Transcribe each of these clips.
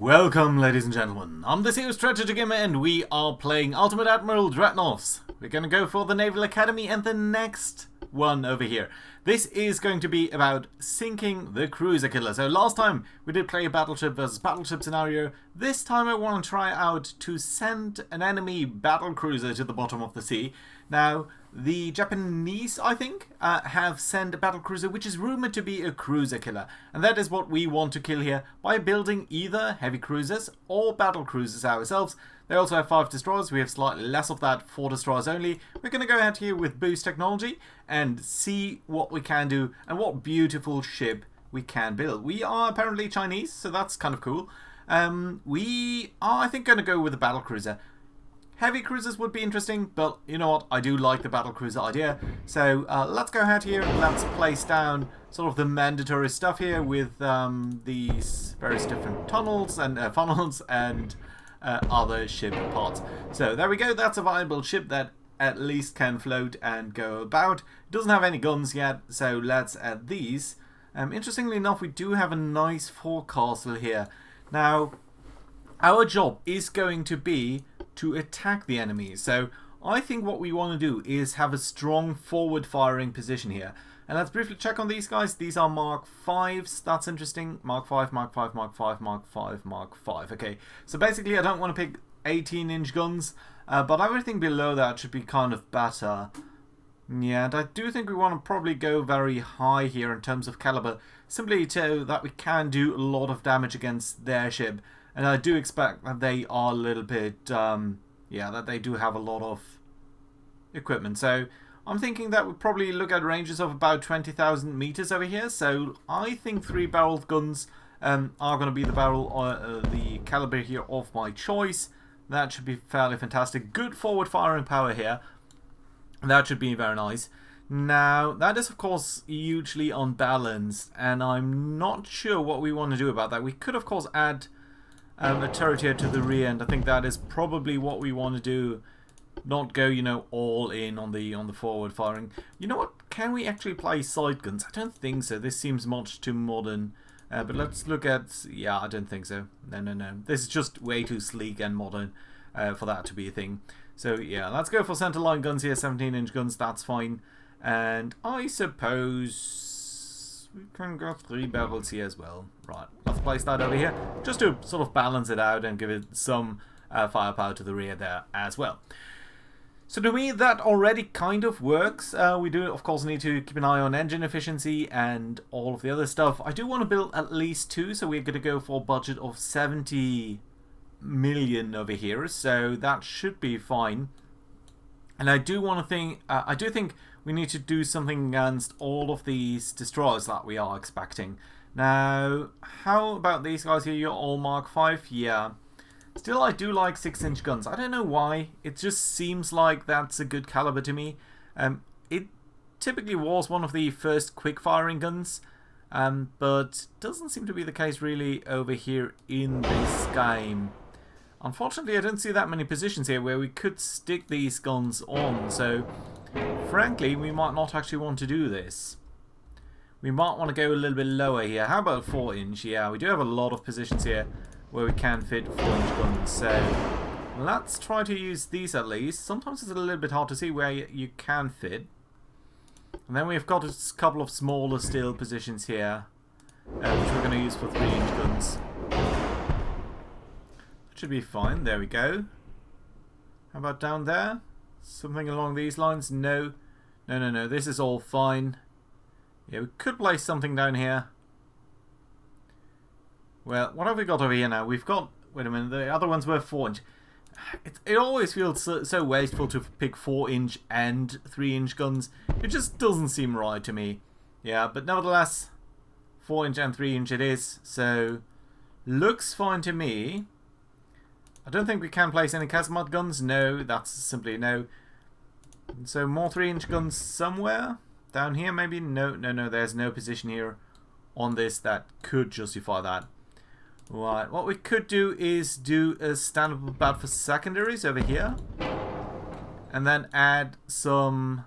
Welcome, ladies and gentlemen. I'm the CEO Strategy Gamer, and we are playing Ultimate Admiral Dreadnoughts. We're going to go for the Naval Academy and the next one over here. This is going to be about sinking the cruiser killer. So last time we did play a battleship versus battleship scenario. This time I want to try out to send an enemy battlecruiser to the bottom of the sea. Now, the Japanese, I think, have sent a battlecruiser which is rumored to be a cruiser killer. And that is what we want to kill here by building either heavy cruisers or battlecruisers ourselves. They also have 5 destroyers. We have slightly less of that, 4 destroyers only. We're going to go ahead here with boost technology and see what we can do and what beautiful ship we can build. We are apparently Chinese, so that's kind of cool. We are, I think, going to go with a battlecruiser. Heavy cruisers would be interesting, but you know what? I do like the battlecruiser idea. So let's go ahead here and let's place down sort of the mandatory stuff here with these various different tunnels and funnels and other ship parts. So there we go. That's a viable ship that at least can float and go about. It doesn't have any guns yet, so let's add these. Interestingly enough, we do have a nice forecastle here. Now, our job is going to be to attack the enemy. So I think what we want to do is have a strong forward firing position here. And let's briefly check on these guys. These are Mark 5s. That's interesting. Mark 5, Mark 5, Mark 5, Mark 5, Mark 5. Okay, so basically I don't want to pick 18-inch guns, but everything below that should be kind of better. Yeah, and I do think we want to probably go very high here in terms of caliber, simply so that we can do a lot of damage against their ship. And I do expect that they are a little bit, yeah, that they do have a lot of equipment. So I'm thinking that we'll probably look at ranges of about 20,000 meters over here. So I think 3-barreled guns are going to be the the caliber here of my choice. That should be fairly fantastic. Good forward firing power here. That should be very nice. Now, that is of course hugely unbalanced, and I'm not sure what we want to do about that. We could of course add a turret here to the rear, and I think that is probably what we want to do. Not go, you know, all in on the forward firing. You know what? Can we actually play sight guns? I don't think so. This seems much too modern. But let's look at... Yeah, I don't think so. No. This is just way too sleek and modern for that to be a thing. So yeah, let's go for centerline guns here. 17-inch guns. That's fine. And I suppose we can go 3 barrels here as well. Right, let's place that over here just to sort of balance it out and give it some firepower to the rear there as well. So to me that already kind of works. We do of course need to keep an eye on engine efficiency and all of the other stuff. I do want to build at least 2, so we're going to go for a budget of 70 million over here, so that should be fine. And I do want to think, I do think we need to do something against all of these destroyers that we are expecting. Now, how about these guys here? You're all Mark 5? Yeah. Still, I do like 6-inch guns. I don't know why. It just seems like that's a good caliber to me. It typically was one of the first quick-firing guns, but doesn't seem to be the case really over here in this game. Unfortunately, I don't see that many positions here where we could stick these guns on, so frankly, we might not actually want to do this. We might want to go a little bit lower here. How about 4-inch? Yeah, we do have a lot of positions here where we can fit 4-inch guns, so let's try to use these at least. Sometimes it's a little bit hard to see where you can fit. And then we've got a couple of smaller steel positions here, which we're going to use for 3-inch guns. Should be fine. There we go. How about down there? Something along these lines? No. No. This is all fine. Yeah, we could place something down here. Well, what have we got over here now? We've got... Wait a minute. The other ones were 4-inch. It always feels so wasteful to pick 4-inch and 3-inch guns. It just doesn't seem right to me. Yeah, but nevertheless, 4-inch and 3-inch it is. So, looks fine to me. I don't think we can place any casemate guns. No, that's simply no. So more 3-inch guns somewhere? Down here maybe? No, there's no position here on this that could justify that. Right, what we could do is do a stand-up bat for secondaries over here. And then add some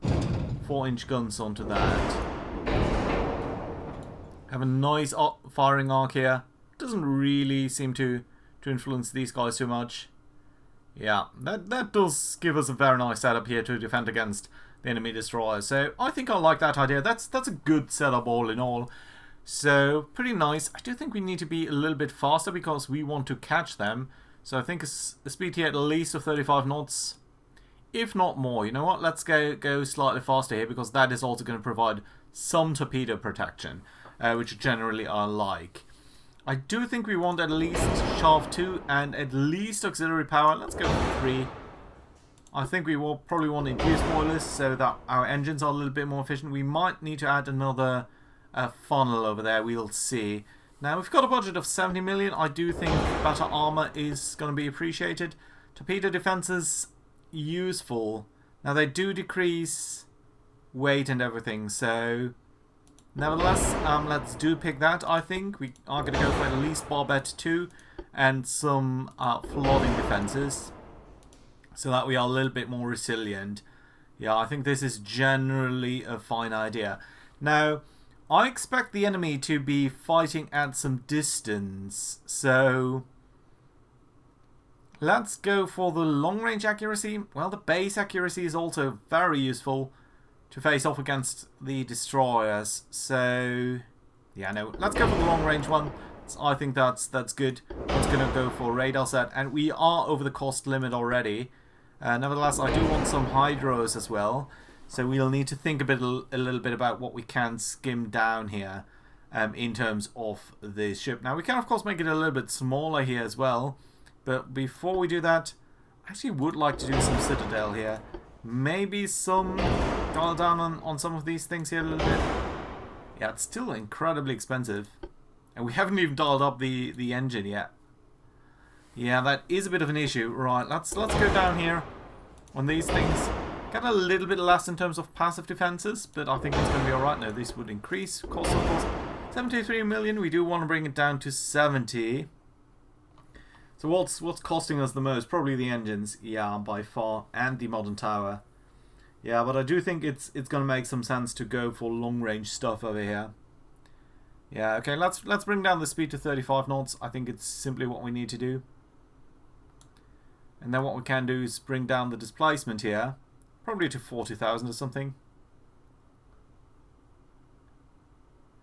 4-inch guns onto that. Have a nice firing arc here. doesn't really seem to influence these guys too much. Yeah, that does give us a very nice setup here to defend against the enemy destroyers. So I think I like that idea. That's a good setup all in all. So pretty nice. I do think we need to be a little bit faster because we want to catch them. So I think a speed here at least of 35 knots, if not more. You know what? Let's go slightly faster here because that is also going to provide some torpedo protection, which generally I like. I do think we want at least Shaft 2 and at least auxiliary power. Let's go for 3. I think we will probably want induced boilers so that our engines are a little bit more efficient. We might need to add another funnel over there. We'll see. Now, we've got a budget of 70 million. I do think better armor is going to be appreciated. Torpedo defenses, useful. Now, they do decrease weight and everything, so nevertheless, let's do pick that. I think we are going to go for at least barbette 2 and some flooding defenses so that we are a little bit more resilient. Yeah, I think this is generally a fine idea. Now, I expect the enemy to be fighting at some distance, so let's go for the long-range accuracy. Well, the base accuracy is also very useful to face off against the destroyers. So, yeah, no, let's go for the long-range one. So I think that's good. It's going to go for radar set, and we are over the cost limit already. Nevertheless, I do want some hydros as well. So we'll need to think a little bit about what we can skim down here in terms of the ship. Now, we can, of course, make it a little bit smaller here as well. But before we do that, I actually would like to do some citadel here. Maybe some dial down on some of these things here a little bit. Yeah, it's still incredibly expensive. And we haven't even dialed up the engine yet. Yeah, that is a bit of an issue. Right, let's go down here on these things. Get a little bit less in terms of passive defenses, but I think it's going to be alright. No, this would increase cost, of course. 73 million. We do want to bring it down to 70. So what's costing us the most? Probably the engines, yeah, by far, and the modern tower. Yeah, but I do think it's going to make some sense to go for long-range stuff over here. Yeah, okay, let's bring down the speed to 35 knots. I think it's simply what we need to do. And then what we can do is bring down the displacement here, probably to 40,000 or something.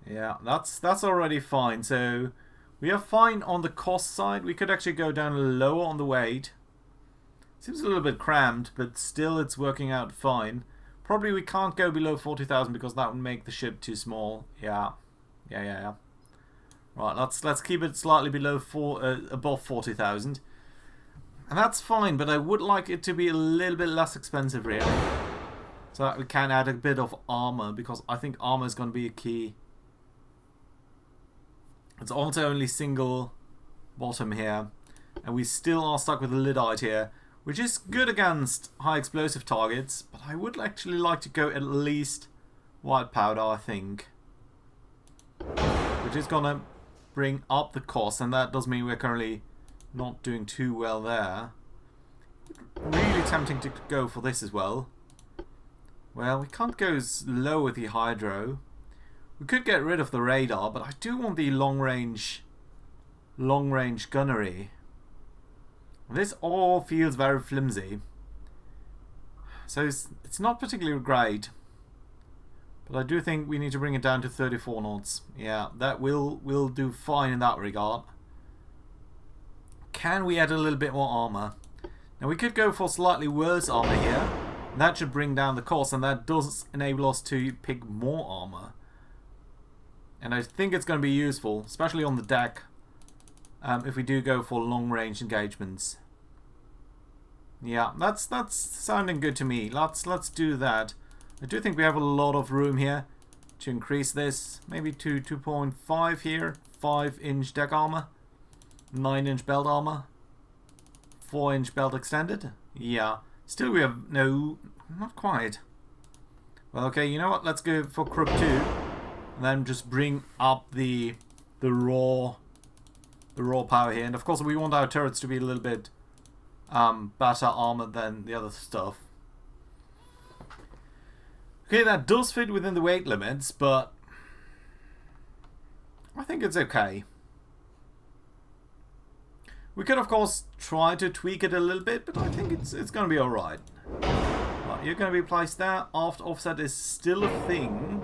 Yeah, that's already fine. So we are fine on the cost side. We could actually go down lower on the weight. Seems a little bit crammed, but still it's working out fine. Probably we can't go below 40,000 because that would make the ship too small. Yeah. Right, let's keep it slightly below above 40,000. And that's fine, but I would like it to be a little bit less expensive, really. So that we can add a bit of armor, because I think armor is going to be a key. It's also only single bottom here. And we still are stuck with a lyddite here, which is good against high explosive targets. But I would actually like to go at least white powder, I think. Which is going to bring up the cost, and that does mean we're currently not doing too well there. Really tempting to go for this as well. Well, we can't go as low with the hydro. We could get rid of the radar, but I do want the long-range gunnery. This all feels very flimsy. So it's not particularly great. But I do think we need to bring it down to 34 knots. Yeah, that will do fine in that regard. Can we add a little bit more armor? Now we could go for slightly worse armor here. That should bring down the cost, and that does enable us to pick more armor. And I think it's going to be useful, especially on the deck, if we do go for long-range engagements. Yeah, that's sounding good to me. Let's do that. I do think we have a lot of room here to increase this. Maybe to 2.5 here. 5-inch deck armor. 9-inch belt armor. 4-inch belt extended. Yeah. Still we have no... Not quite. Well, okay, you know what? Let's go for Krupp 2. And then just bring up the raw power here. And of course we want our turrets to be a little bit better armored than the other stuff. Okay, that does fit within the weight limits, but I think it's okay. We could, of course, try to tweak it a little bit, but I think it's going to be alright. Right, you're going to be placed there. Aft offset is still a thing.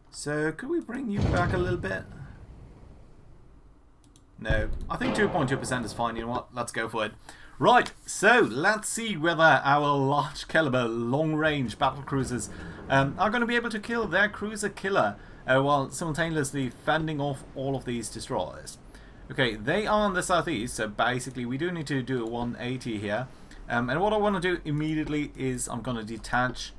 So, could we bring you back a little bit? No. I think 2.2% is fine. You know what? Let's go for it. Right, so let's see whether our large caliber, long range battlecruisers are going to be able to kill their cruiser killer while simultaneously fending off all of these destroyers. Okay, they are in the southeast, so basically we do need to do a 180 here. And what I want to do immediately is I'm going to detach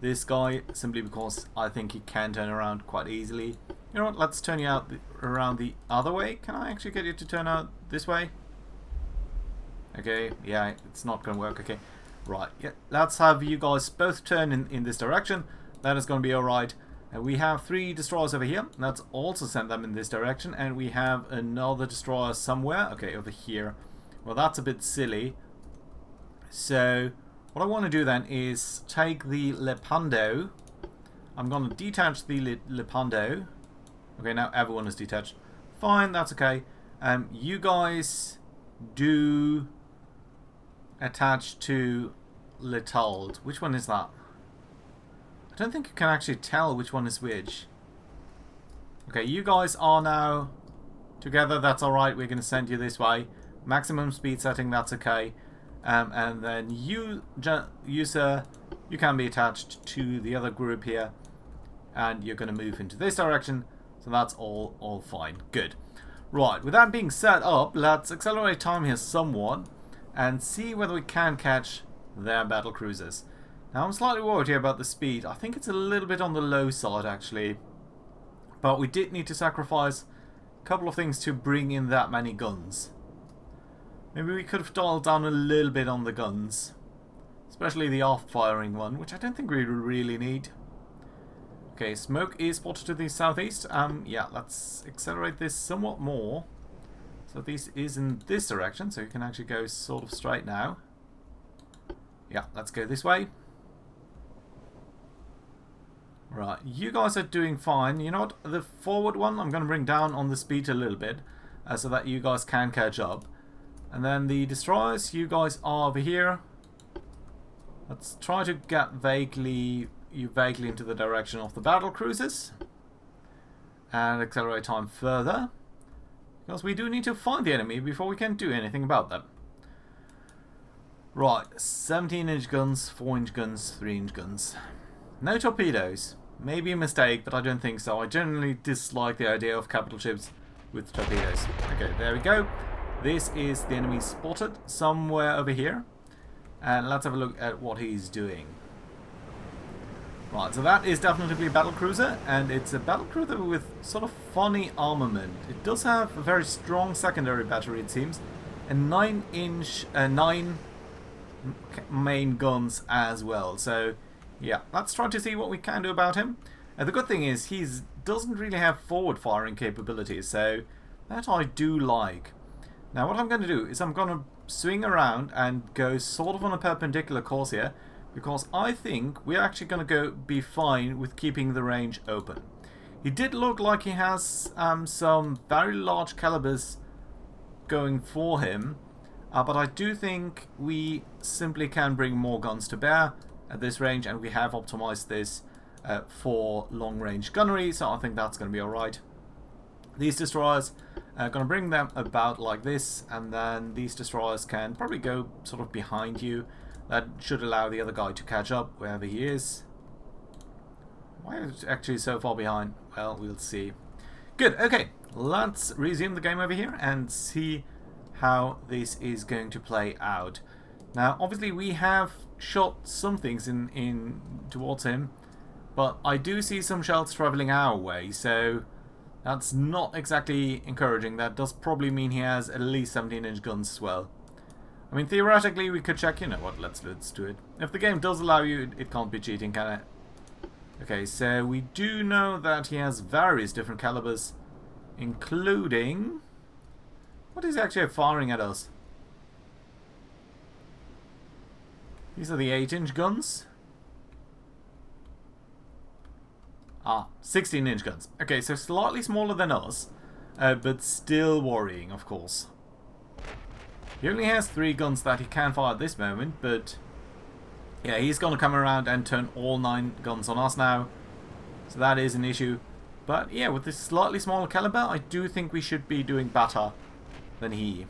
this guy simply because I think he can turn around quite easily. You know what, let's turn you out around the other way. Can I actually get you to turn out this way? Okay, yeah, it's not going to work. Okay, right, yeah, let's have you guys both turn in this direction. That is going to be alright. And we have 3 destroyers over here. Let's also send them in this direction. And we have another destroyer somewhere. Okay, over here. Well, that's a bit silly. So, what I want to do then is take the Lepanto. I'm going to detach the Lepanto. Okay, now everyone is detached. Fine, that's okay. You guys do attach to Letald. Which one is that? I don't think you can actually tell which one is which. Okay, you guys are now together. That's alright. We're going to send you this way. Maximum speed setting, that's okay. And then you, sir, you can be attached to the other group here. And you're going to move into this direction. So that's all fine. Good. Right, with that being set up, let's accelerate time here somewhat and see whether we can catch their battle cruisers. Now, I'm slightly worried here about the speed. I think it's a little bit on the low side, actually. But we did need to sacrifice a couple of things to bring in that many guns. Maybe we could have dialed down a little bit on the guns. Especially the aft-firing one, which I don't think we really need. Okay, smoke is spotted to the southeast. Yeah, let's accelerate this somewhat more. So this is in this direction, so you can actually go sort of straight now. Yeah, let's go this way. Right, you guys are doing fine. You know what? The forward one, I'm going to bring down on the speed a little bit so that you guys can catch up. And then the destroyers, you guys are over here. Let's try to get vaguely into the direction of the battle cruisers. And accelerate time further. Because we do need to find the enemy before we can do anything about them. Right, 17-inch guns, 4-inch guns, 3-inch guns. No torpedoes. Maybe a mistake, but I don't think so. I generally dislike the idea of capital ships with torpedoes. Okay, there we go. This is the enemy spotted somewhere over here. And let's have a look at what he's doing. Right, so that is definitely a battlecruiser, and it's a battlecruiser with sort of funny armament. It does have a very strong secondary battery, it seems, and 9 main guns as well. So, yeah, let's try to see what we can do about him. The good thing is he doesn't really have forward firing capabilities, so that I do like. Now, what I'm going to do is I'm going to swing around and go sort of on a perpendicular course here. Because I think we're actually going to be fine with keeping the range open. He did look like he has some very large calibers going for him. But I do think we simply can bring more guns to bear at this range. And we have optimized this for long range gunnery. So I think that's going to be alright. These destroyers are going to bring them about like this. And then these destroyers can probably go sort of behind you. That should allow the other guy to catch up wherever he is. Why is it actually so far behind? Well, we'll see. Good, okay. Let's resume the game over here and see how this is going to play out. Now, obviously we have shot some things in towards him, but I do see some shells travelling our way, so that's not exactly encouraging. That does probably mean he has at least 17-inch guns as well. I mean, theoretically, we could check, you know what, let's do it. If the game does allow you, it can't be cheating, can it? Okay, so we do know that he has various different calibers, including... What is he actually firing at us? These are the 8-inch guns. Ah, 16-inch guns. Okay, so slightly smaller than us, but still worrying, of course. He only has 3 guns that he can fire at this moment, but yeah, he's going to come around and turn all 9 guns on us now. So that is an issue. But yeah, with this slightly smaller caliber, I do think we should be doing better than he.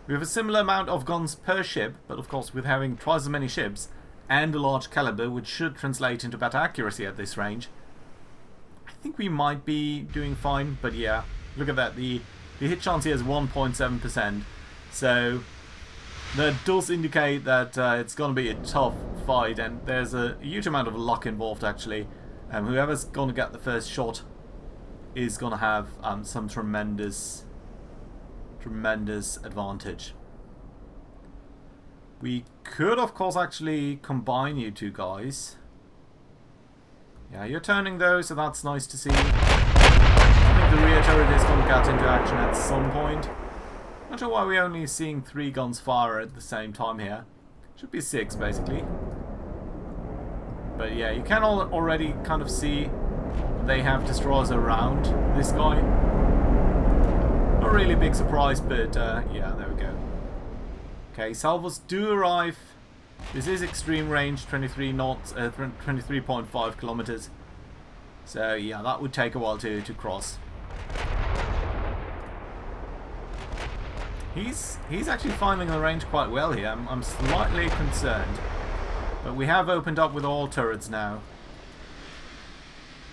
We have a similar amount of guns per ship, but of course with having twice as many ships and a large caliber, which should translate into better accuracy at this range, I think we might be doing fine. But yeah, look at that. The hit chance here is 1.7%. So that does indicate that it's going to be a tough fight, and there's a huge amount of luck involved actually. Whoever's going to get the first shot is going to have some tremendous advantage. We could of course actually combine you two guys. Yeah, you're turning though, so that's nice to see. I think the rear turret is going to get into action at some point. Not sure why we're only seeing 3 guns fire at the same time here. Should be 6 basically. But yeah, you can already kind of see they have destroyers around this guy. Not really a big surprise, but yeah, there we go. Okay, salvos do arrive. This is extreme range, 23 knots, 23.5 kilometers. So yeah, that would take a while to cross. He's actually finding the range quite well here. I'm slightly concerned. But we have opened up with all turrets now.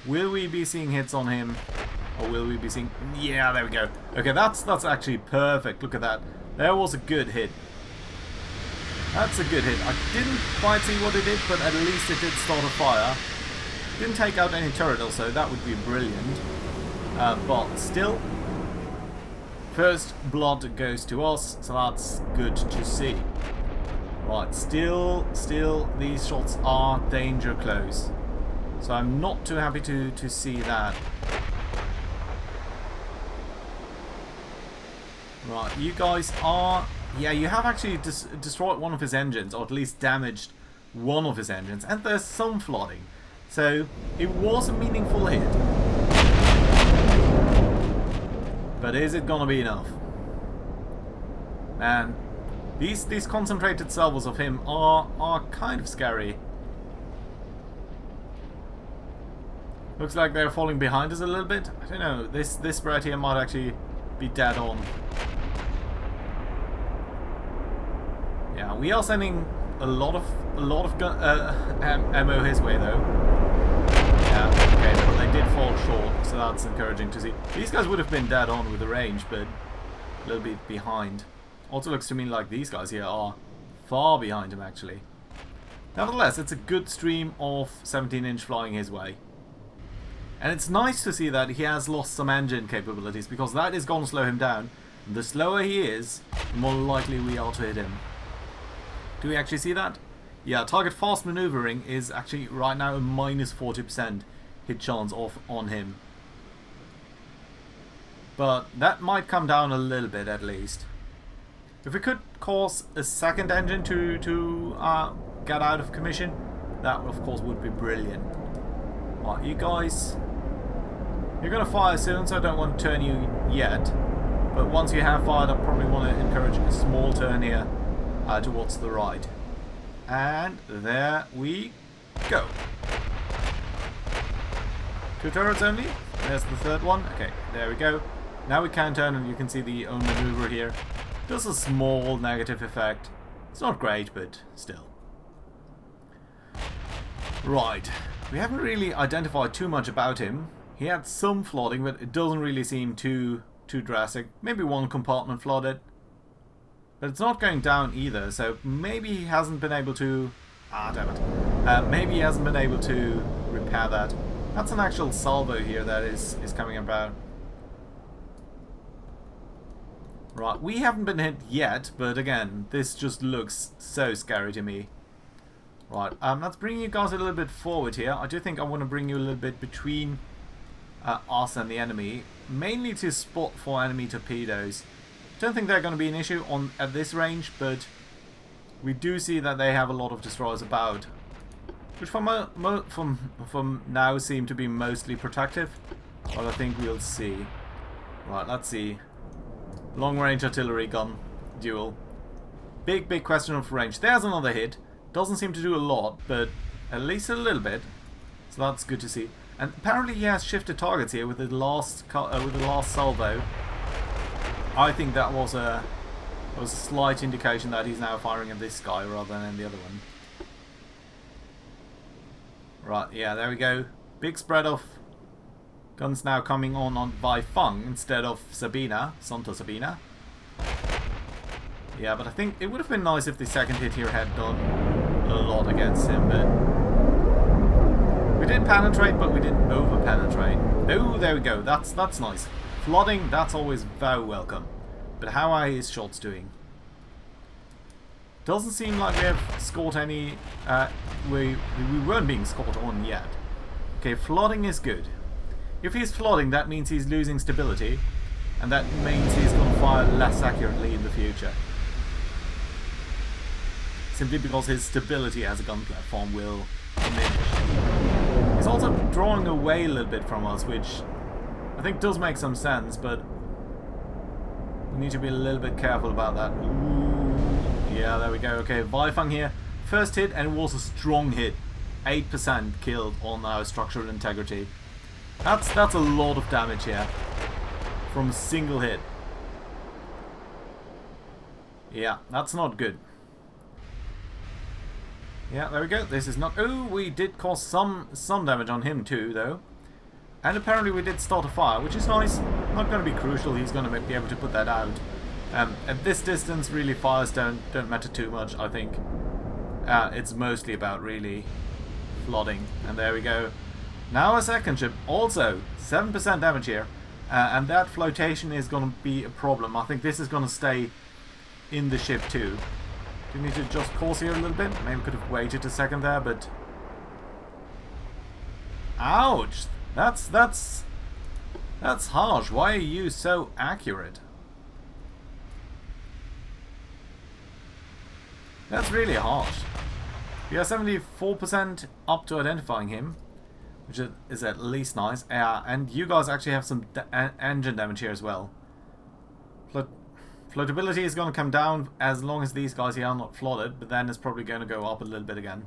Will we be seeing hits on him? Or will we be seeing... Yeah, there we go. Okay, that's actually perfect. Look at that. There was a good hit. That's a good hit. I didn't quite see what it did, but at least it did start a fire. Didn't take out any turret also. That would be brilliant. But still... First blood goes to us, so that's good to see. Right, still, these shots are danger close. So I'm not too happy to see that. Right, you guys are... Yeah, you have actually destroyed one of his engines, or at least damaged one of his engines, and there's some flooding. So, it was a meaningful hit. But is it gonna be enough? Man, these concentrated salvos of him are kind of scary. Looks like they're falling behind us a little bit. I don't know. This spread here might actually be dead on. Yeah, we are sending a lot of ammo his way though. Yeah, okay, but they did fall short, so that's encouraging to see. These guys would have been dead on with the range, but a little bit behind. Also looks to me like these guys here are far behind him actually. Nevertheless, it's a good stream of 17-inch flying his way. And it's nice to see that he has lost some engine capabilities, because that is going to slow him down. The slower he is, the more likely we are to hit him. Do we actually see that? Yeah, target fast maneuvering is actually right now a minus 40% hit chance off on him. But that might come down a little bit at least. If we could cause a second engine to get out of commission, that of course would be brilliant. Right, you guys, you're going to fire soon, so I don't want to turn you yet. But once you have fired, I probably want to encourage a small turn here towards the right. And there we go. 2 turrets only. There's the third one. Okay, there we go. Now we can turn, and you can see the own maneuver here. Does a small negative effect. It's not great, but still. Right. We haven't really identified too much about him. He had some flooding, but it doesn't really seem too drastic. Maybe one compartment flooded. But it's not going down either, so maybe he hasn't been able to... Ah, damn it. Maybe he hasn't been able to repair that. That's an actual salvo here that is coming about. Right, we haven't been hit yet, but again, this just looks so scary to me. Right, let's bring you guys a little bit forward here. I do think I want to bring you a little bit between us and the enemy, mainly to spot for enemy torpedoes. Don't think they're going to be an issue at this range, but we do see that they have a lot of destroyers about, which from now seem to be mostly protective, but I think we'll see. Right, let's see. Long range artillery gun. duel. Big question of range. There's another hit. Doesn't seem to do a lot, but at least a little bit. So that's good to see. And apparently he has shifted targets here with the last salvo. I think that was a slight indication that he's now firing at this guy rather than the other one. Right, yeah, there we go. Big spread of guns now coming on Vai Feng instead of Sabina, Santa Sabina. Yeah, but I think it would have been nice if the second hit here had done a lot against him, but we did penetrate, but we didn't over-penetrate. Oh, there we go. That's nice. Flooding, that's always very welcome. But how are his shots doing? Doesn't seem like we have scored any... we weren't being scored on yet. Okay, flooding is good. If he's flooding, that means he's losing stability. And that means he's going to fire less accurately in the future. Simply because his stability as a gun platform will diminish. He's also drawing away a little bit from us, which I think does make some sense, but we need to be a little bit careful about that. Ooh. Yeah, there we go. Okay, Vai Feng here. First hit, and it was a strong hit. 8% killed on our structural integrity. That's a lot of damage here. From a single hit. Yeah, that's not good. Yeah, there we go. This is not... Oh, we did cause some damage on him too, though. And apparently we did start a fire, which is nice. Not going to be crucial. He's going to be able to put that out. At this distance, really, fires don't matter too much, I think. It's mostly about really flooding. And there we go. Now a second ship. Also, 7% damage here. And that flotation is going to be a problem. I think this is going to stay in the ship too. Do we need to adjust course here a little bit? Maybe we could have waited a second there, but... Ouch! That's harsh. Why are you so accurate? That's really harsh. We are 74% up to identifying him, which is at least nice. And you guys actually have some engine damage here as well. Floatability is going to come down as long as these guys here are not flooded, but then it's probably going to go up a little bit again.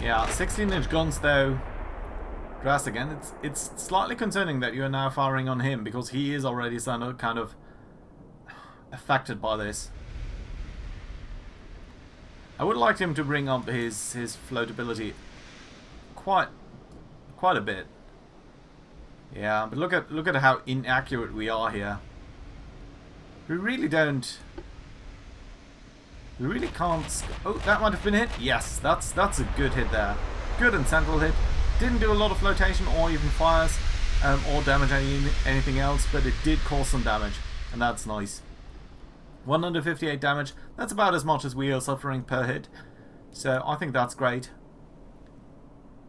Yeah, 16-inch guns though. Grass again. It's slightly concerning that you are now firing on him because he is already kind of affected by this. I would like him to bring up his floatability quite a bit. Yeah, but look at how inaccurate we are here. We really don't. We really can't. Oh, that might have been a hit. Yes, that's a good hit there. Good and central hit. Didn't do a lot of flotation or even fires or damage anything else, but it did cause some damage, and that's nice. 158 damage. That's about as much as we are suffering per hit, so I think that's great.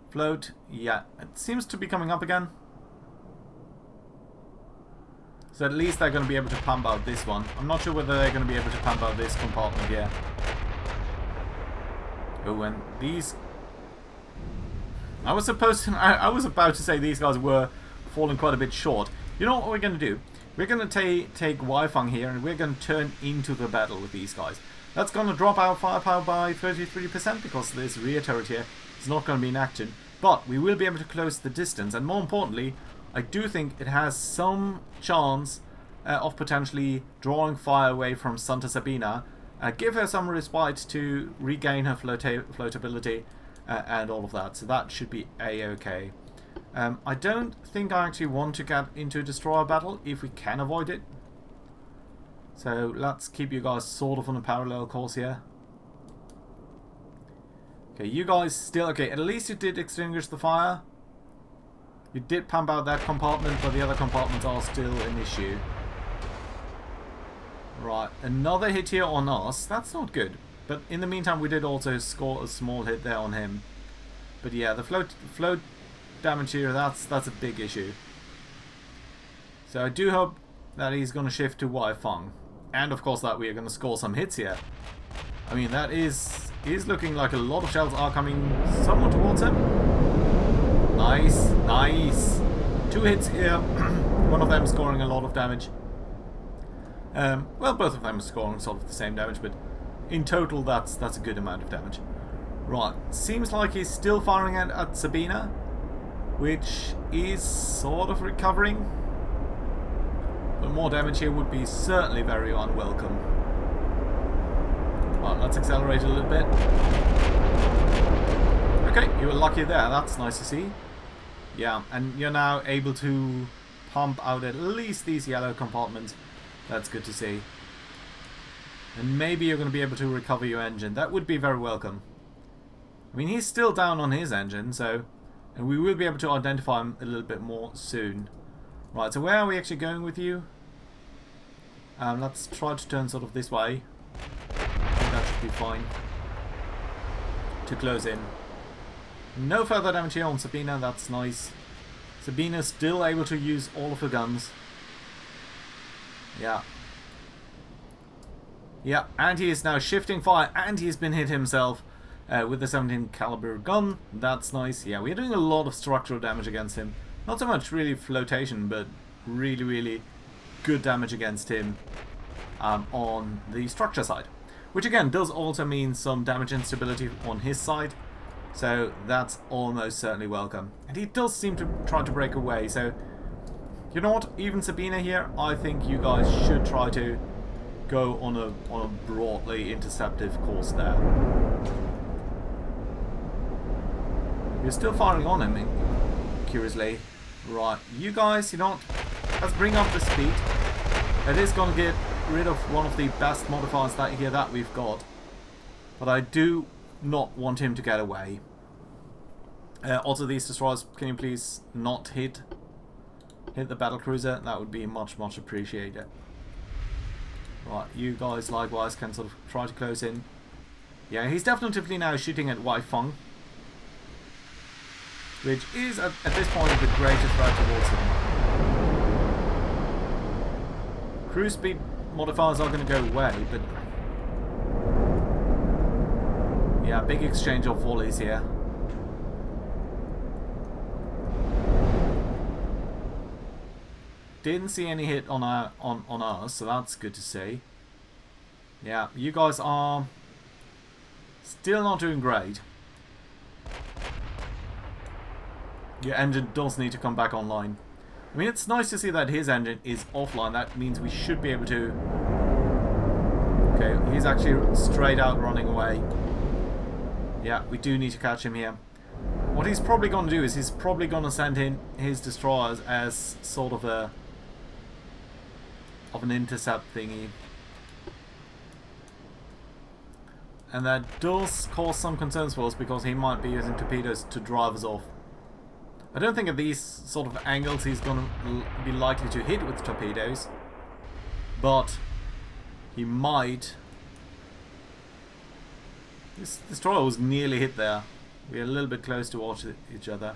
Float, yeah, it seems to be coming up again. So at least they're going to be able to pump out this one. I'm not sure whether they're going to be able to pump out this compartment here. Oh, and these... I was about to say these guys were falling quite a bit short. You know what we're going to do? We're going to take Vai Feng here and we're going to turn into the battle with these guys. That's going to drop our firepower by 33% because this rear turret here is not going to be in action. But we will be able to close the distance, and more importantly, I do think it has some chance of potentially drawing fire away from Santa Sabina, give her some respite to regain her floatability and all of that. So that should be a-okay. I don't think I actually want to get into a destroyer battle if we can avoid it. So let's keep you guys sort of on a parallel course here. Okay, you guys still... Okay, at least you did extinguish the fire. You did pump out that compartment, but the other compartments are still an issue. Right, another hit here on us. That's not good. But in the meantime, we did also score a small hit there on him. But yeah, the float damage here, that's a big issue. So I do hope that he's going to shift to Vai Feng. And of course that we are going to score some hits here. I mean, that is looking like a lot of shells are coming somewhat towards him. Nice, nice. 2 hits here, one of them scoring a lot of damage. Well, both of them are scoring sort of the same damage, but in total that's a good amount of damage. Right, seems like he's still firing at Sabina, which is sort of recovering. But more damage here would be certainly very unwelcome. Right, let's accelerate a little bit. Okay, you were lucky there, that's nice to see. Yeah, and you're now able to pump out at least these yellow compartments. That's good to see. And maybe you're going to be able to recover your engine. That would be very welcome. I mean, he's still down on his engine, so... And we will be able to identify him a little bit more soon. Right, so where are we actually going with you? Let's try to turn sort of this way. I think that should be fine. To close in. No further damage here on Sabina, that's nice. Sabina's still able to use all of her guns. Yeah. Yeah, and he is now shifting fire, and he's been hit himself with the 17 caliber gun. That's nice. Yeah, we're doing a lot of structural damage against him. Not so much really flotation, but really, really good damage against him on the structure side. Which again does also mean some damage instability on his side. So that's almost certainly welcome. And he does seem to try to break away, so you know what, even Sabina here, I think you guys should try to go on a broadly interceptive course there. You're still firing on him, curiously. Right, you guys, you know what, let's bring up the speed. It is going to get rid of one of the best modifiers that we've got. But I do not want him to get away. Also, these destroyers, can you please not hit the battlecruiser? That would be much appreciated. Right, you guys likewise can sort of try to close in. Yeah, he's definitely now shooting at Wai Feng, which is at this point the greatest threat towards him. Cruise speed modifiers are going to go away, but yeah, big exchange of volleys here. Didn't see any hit on us, so that's good to see. Yeah, you guys are still not doing great. Your engine does need to come back online. I mean, it's nice to see that his engine is offline. That means we should be able to... Okay, he's actually straight out running away. Yeah, we do need to catch him here. What he's probably going to do is he's probably going to send in his destroyers as sort of an intercept thingy. And that does cause some concerns for us because he might be using torpedoes to drive us off. I don't think at these sort of angles he's going to be likely to hit with torpedoes, but he might. This destroyer was nearly hit there. We're a little bit close to each other.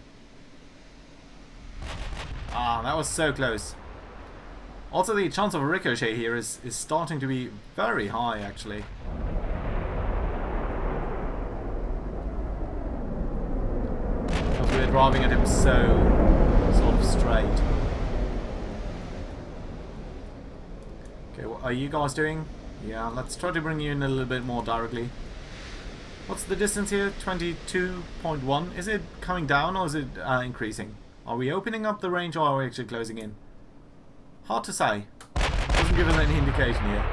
Ah, that was so close. Also, the chance of a ricochet here is starting to be very high, actually. Because we're driving at him so sort of straight. Okay, what are you guys doing? Yeah, let's try to bring you in a little bit more directly. What's the distance here? 22.1. Is it coming down or is it increasing? Are we opening up the range or are we actually closing in? Hard to say. Doesn't give us any indication here.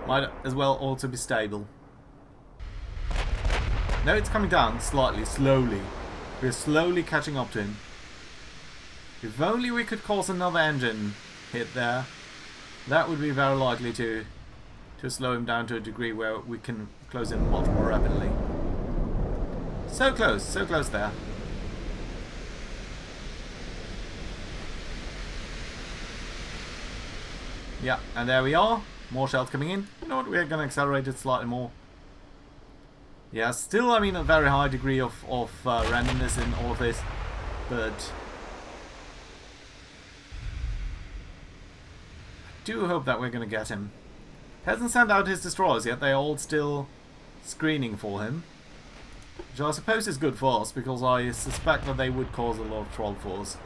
Might as well also be stable. No, it's coming down slightly, slowly. We're slowly catching up to him. If only we could cause another engine hit there, that would be very likely to slow him down to a degree where we can close in much more rapidly. So close there. Yeah, and there we are. More shells coming in. You know what, we're going to accelerate it slightly more. Yeah, still, I mean, a very high degree of randomness in all of this. But I do hope that we're going to get him. Hasn't sent out his destroyers yet. They're all still screening for him. Which I suppose is good for us, because I suspect that they would cause a lot of trouble for us.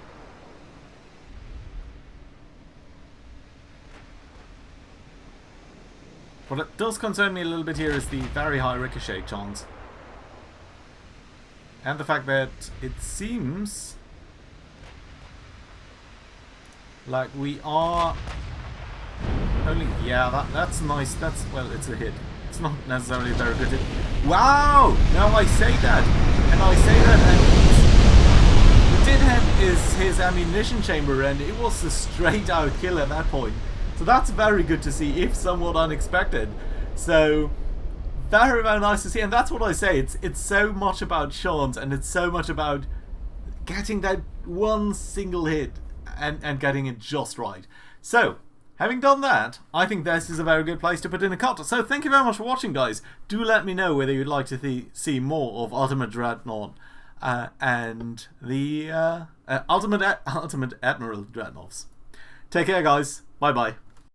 What it does concern me a little bit here is the very high ricochet chance. And the fact that it seems like we are only... Yeah, that's nice. That's... Well, it's a hit. It's not necessarily a very good hit. Wow! Now I say that. And I say that and the did hit is his ammunition chamber and it was a straight out kill at that point. So that's very good to see, if somewhat unexpected. So... very, very nice to see, and that's what I say. It's so much about chance, and it's so much about getting that one single hit and getting it just right. So, having done that, I think this is a very good place to put in a cut. So, thank you very much for watching, guys. Do let me know whether you'd like to see more of Ultimate Dreadnought and the Ultimate Admiral Dreadnoughts. Take care, guys. Bye bye.